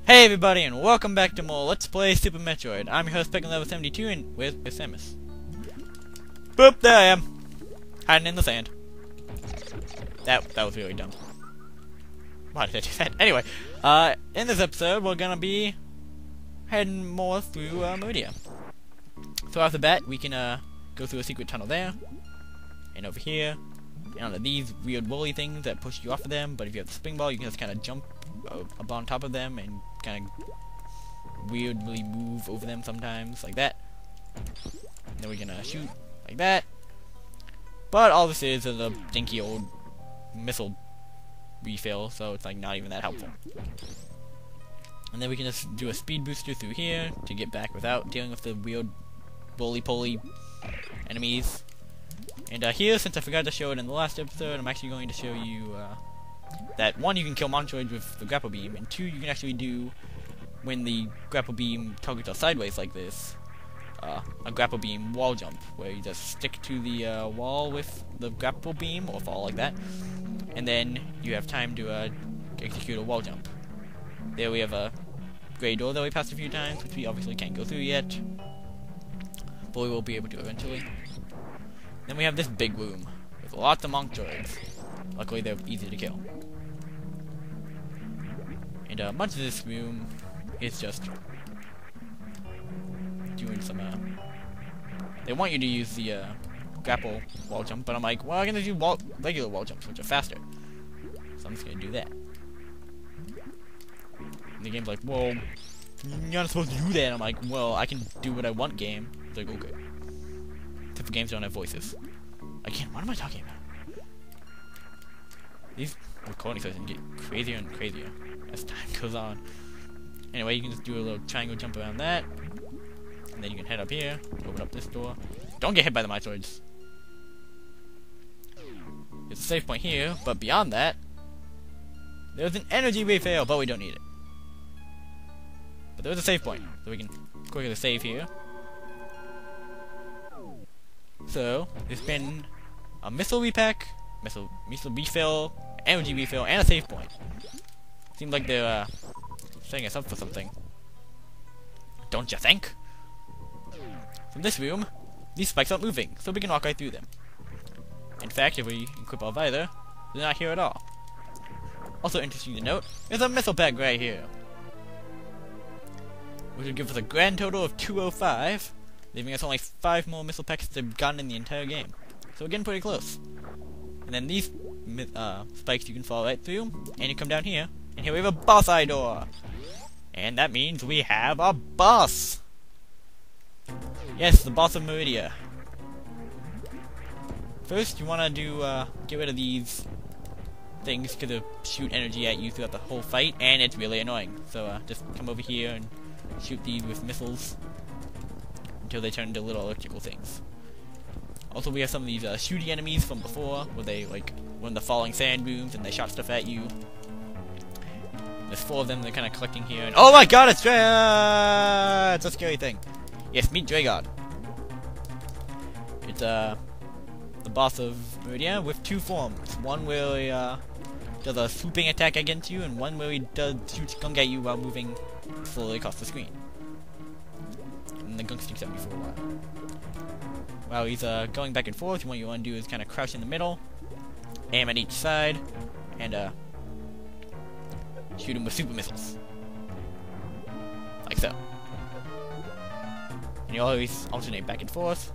Hey everybody, and welcome back to more Let's Play Super Metroid. I'm your host, Picking Level 72, and with Samus. Boop, there I am. Hiding in the sand. That was really dumb. Why did I do that? Anyway, in this episode, we're gonna be heading more through Maridia. So off the bat, we can go through a secret tunnel there, and over here, and under these weird woolly things that push you off of them, but if you have the spring ball, you can just kind of jump up on top of them and kind of weirdly move over them sometimes, like that. And then we're gonna shoot like that. But all this is a dinky old missile refill, so it's like not even that helpful. And then we can just do a speed booster through here to get back without dealing with the weird roly-poly enemies. And here, since I forgot to show it in the last episode, I'm actually going to show you that one, you can kill Metroid with the grapple beam, and two, you can actually do, when the grapple beam targets us sideways like this, a grapple beam wall jump, where you just stick to the wall with the grapple beam, or fall like that, and then you have time to execute a wall jump. There we have a gray door that we passed a few times, which we obviously can't go through yet, but we will be able to eventually. Then we have this big room, with lots of Metroids. Luckily they're easy to kill. And much of this room is just doing some, they want you to use the, grapple wall jump, but I'm like, well, I'm gonna do regular wall jumps, which are faster. So I'm just gonna do that. And the game's like, well, you're not supposed to do that. And I'm like, well, I can do what I want, game. It's like, okay. Except for games don't have voices. Again, what am I talking about? These recording sessions get crazier and crazier as time goes on. Anyway, you can just do a little triangle jump around that, and then you can head up here, open up this door. Don't get hit by the Metroids. There's a save point here, but beyond that, there's an energy refill, but we don't need it. But there's a save point, so we can quickly save here. So, there's been a missile repack, missile refill, energy refill, and a save point. Seems like they're setting us up for something. Don't you think? From this room, these spikes aren't moving, so we can walk right through them. In fact, if we equip our visor, they're not here at all. Also interesting to note, there's a missile pack right here, which would give us a grand total of 205, leaving us only 5 more missile packs to have gotten in the entire game. So we're getting pretty close. And then these spikes you can fall right through, and you come down here, and here we have a boss eye door. And that means we have a boss! Yes, the boss of Maridia. First, you want to do, get rid of these things, because they shoot energy at you throughout the whole fight, and it's really annoying. So, just come over here and shoot these with missiles until they turn into little electrical things. Also, we have some of these shooty enemies from before, where they, like, were in the falling sand rooms and they shot stuff at you. There's 4 of them, they're kind of collecting here, and oh my god, it's it's a scary thing. Yes, meet Draygon. It's, the boss of Maridia with 2 forms. One where he, does a swooping attack against you, and one where he shoots gunk at you while moving slowly across the screen. And the gunk sticks at me for a while. While he's going back and forth, what you want to do is kind of crouch in the middle, aim at each side, and shoot him with super missiles. Like so. And you always alternate back and forth,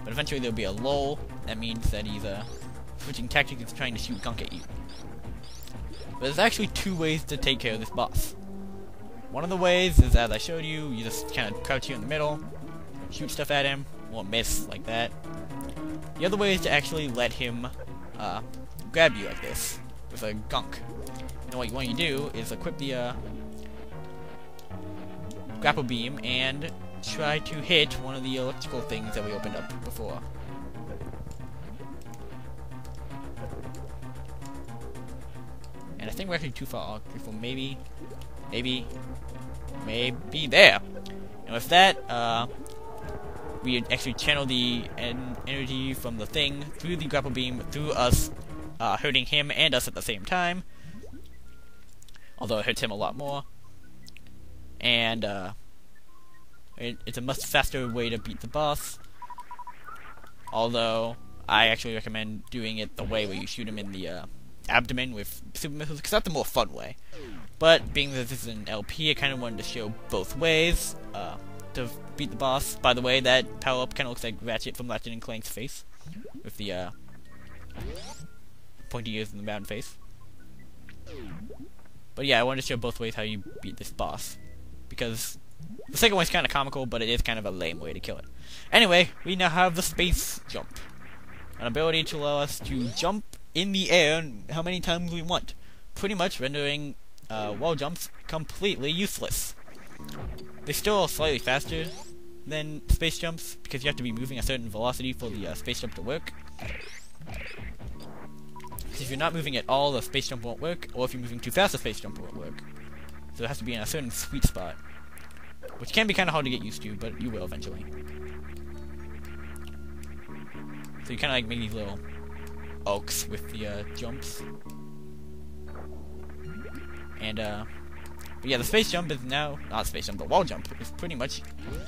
but eventually there'll be a lull. That means that he's switching tactics and trying to shoot gunk at you. But there's actually 2 ways to take care of this boss. One of the ways is, as I showed you, you just kind of crouch here in the middle, shoot stuff at him, won't miss like that. The other way is to actually let him grab you like this with a gunk. And what you want to do is equip the grapple beam and try to hit one of the electrical things that we opened up before. And I think we're actually too far. Maybe there. And with that, we actually channel the energy from the thing through the grapple beam, through us, hurting him and us at the same time. Although it hurts him a lot more. and it's a much faster way to beat the boss. Although I actually recommend doing it the way where you shoot him in the abdomen with super missiles, because that's the more fun way. But being that this is an LP, I kind of wanted to show both ways to beat the boss. By the way, that power-up kind of looks like Ratchet from Ratchet and Clank's face, with the pointy ears and the round face. But yeah, I wanted to show both ways how you beat this boss, because the second one's kind of comical, but it is kind of a lame way to kill it. Anyway, we now have the space jump, an ability to allow us to jump in the air how many times we want, pretty much rendering wall jumps completely useless. They're still slightly faster than space jumps, because you have to be moving a certain velocity for the space jump to work. If you're not moving at all, the space jump won't work, or if you're moving too fast, the space jump won't work. So it has to be in a certain sweet spot, which can be kind of hard to get used to, but you will eventually. So you kind of like make these little arcs with the jumps. And but yeah, the space jump is now, not space jump, the wall jump is pretty much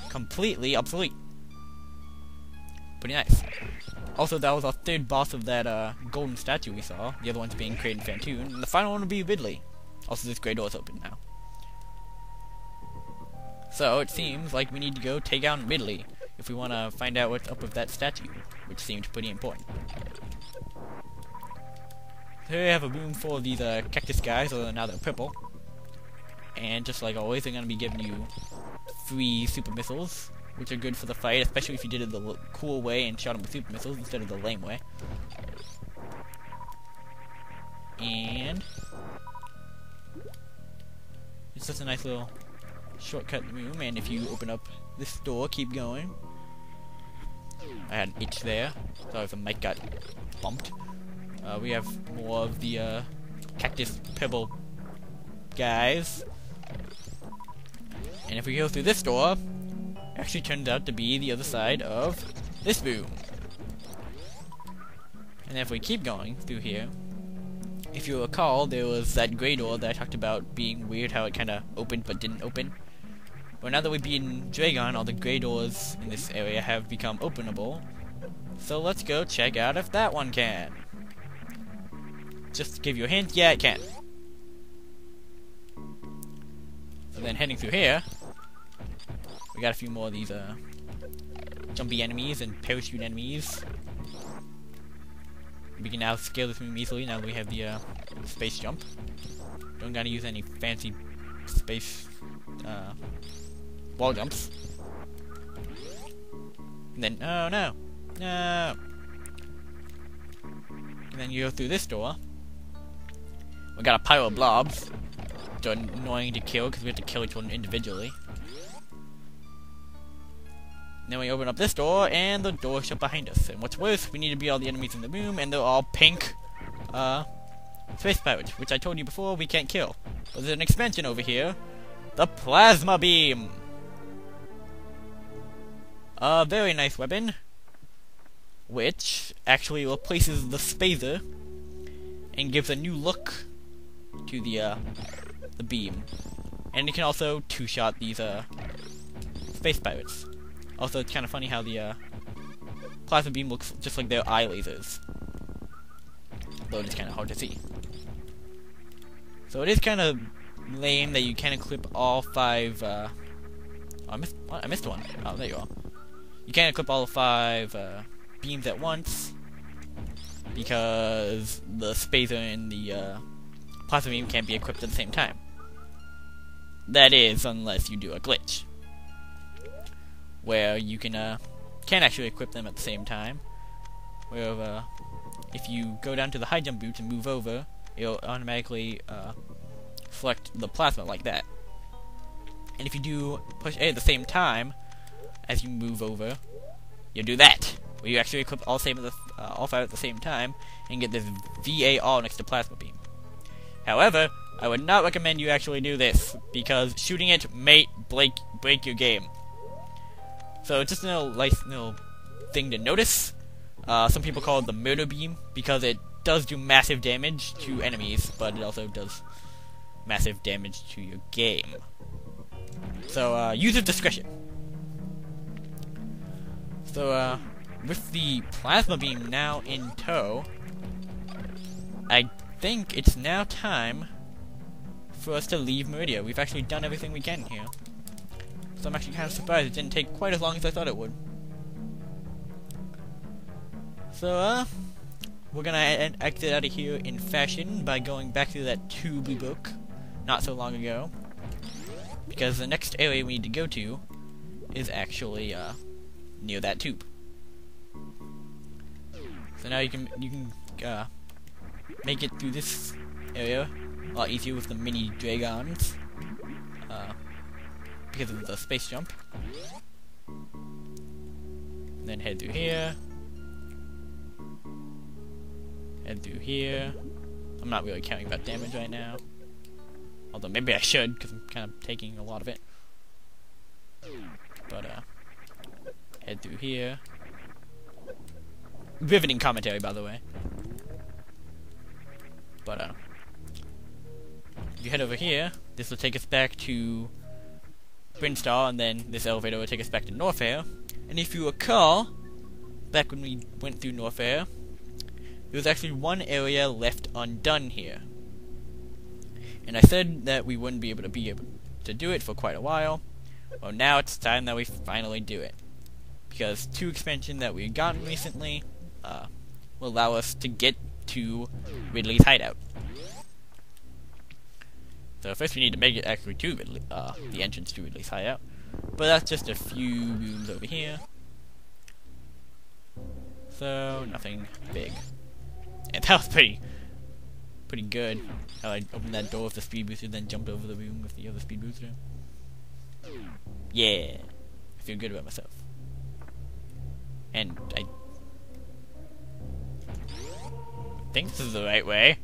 completely obsolete. Pretty nice. Also, that was our third boss of that golden statue we saw, the other ones being Kraid and Phantoon, and the final one will be Ridley. Also, this great door is open now. So, it seems like we need to go take out Ridley if we want to find out what's up with that statue, which seemed pretty important. So here we have a room full of these cactus guys, although now they're purple. And just like always, they're going to be giving you free super missiles, which are good for the fight, especially if you did it the cool way and shot them with super missiles instead of the lame way. And it's just a nice little shortcut room, and if you open up this door, keep going. I had an itch there, sorry if the mic got bumped. We have more of the cactus pebble guys. And if we go through this door, it actually turns out to be the other side of this room. And if we keep going through here, if you recall, there was that gray door that I talked about being weird, how it kind of opened but didn't open. Well, now that we've been Draygon, all the gray doors in this area have become openable. So let's go check out if that one can. Just to give you a hint, yeah, it can. So then heading through here, we got a few more of these jumpy enemies and parachute enemies. We can now scale this room easily now that we have the space jump. Don't gotta use any fancy space wall jumps. And then, oh no, no. And then you go through this door. We got a pile of blobs, which are annoying to kill because we have to kill each one individually. And then we open up this door, and the door shut behind us. And what's worse, we need to beat all the enemies in the room, and they're all pink space pirates, which I told you before we can't kill. But there's an expansion over here, the Plasma Beam. A very nice weapon, which actually replaces the Spazer and gives a new look to the beam. And it can also two-shot these space pirates. Also, it's kind of funny how the plasma beam looks just like their eye lasers, though it's kind of hard to see. So it is kind of lame that you can't equip all 5. Oh, I missed one. Oh, there you are. You can't equip all 5 beams at once because the Spazer and the plasma beam can't be equipped at the same time. That is, unless you do a glitch, where you can actually equip them at the same time. Where if you go down to the high jump boots and move over, it'll automatically select the plasma like that. And if you do push A at the same time as you move over, you'll do that, where you actually equip all 5 at the same time and get this VAR next to plasma beam. However, I would not recommend you actually do this, because shooting it may break your game. So just a little thing to notice. Some people call it the murder beam because it does do massive damage to enemies, but it also does massive damage to your game. So, use of discretion. So, with the plasma beam now in tow, I think it's now time for us to leave Maridia. We've actually done everything we can here. So I'm actually kind of surprised it didn't take quite as long as I thought it would. So, we're gonna exit out of here in fashion by going back to that tube we broke not so long ago. Because the next area we need to go to is actually, near that tube. So now you can make it through this area a lot easier with the mini Draygons, because of the space jump. And then head through here. Head through here. I'm not really counting about damage right now. Although maybe I should, because I'm kind of taking a lot of it. But, head through here. Riveting commentary, by the way. But, if you head over here, this will take us back to Brinstar, and then this elevator will take us back to Norfair. And if you recall, back when we went through Norfair, there was actually one area left undone here. And I said that we wouldn't be able to do it for quite a while. Well, now it's time that we finally do it. Because 2 expansions that we've gotten recently will allow us to get to Ridley's hideout. So first we need to make it actually to Ridley, the entrance to Ridley's hideout. But that's just a few rooms over here. So, nothing big. And that was pretty good. How I opened that door with the speed booster, then jumped over the room with the other speed booster. Yeah, I feel good about myself. And I think this is the right way.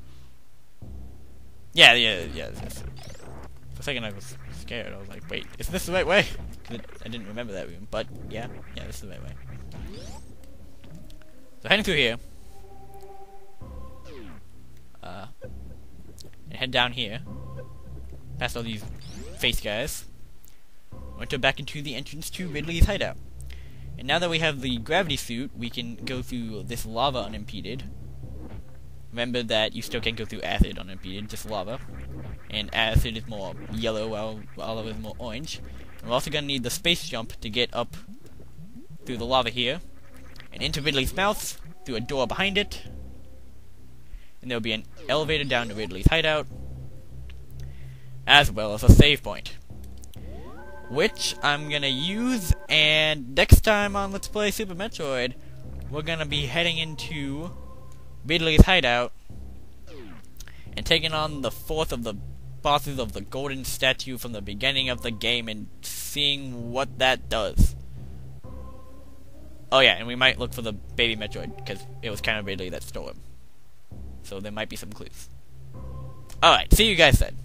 Yeah. For a second I was scared. I was like, wait, is this the right way? Cause I didn't remember that room. But yeah, this is the right way. So heading through here. And head down here. Past all these face guys. Enter back into the entrance to Ridley's hideout. And now that we have the gravity suit, we can go through this lava unimpeded. Remember that you still can't go through acid unimpeded, just lava. And acid is more yellow, while lava is more orange. And we're also going to need the space jump to get up through the lava here. And into Ridley's mouth, through a door behind it. And there will be an elevator down to Ridley's hideout. As well as a save point. Which I'm going to use, and next time on Let's Play Super Metroid, we're going to be heading into Ridley's hideout and taking on the 4th of the bosses of the golden statue from the beginning of the game and seeing what that does. Oh yeah, and we might look for the baby Metroid, because it was kind of Ridley that stole him. So there might be some clues. Alright, see you guys then.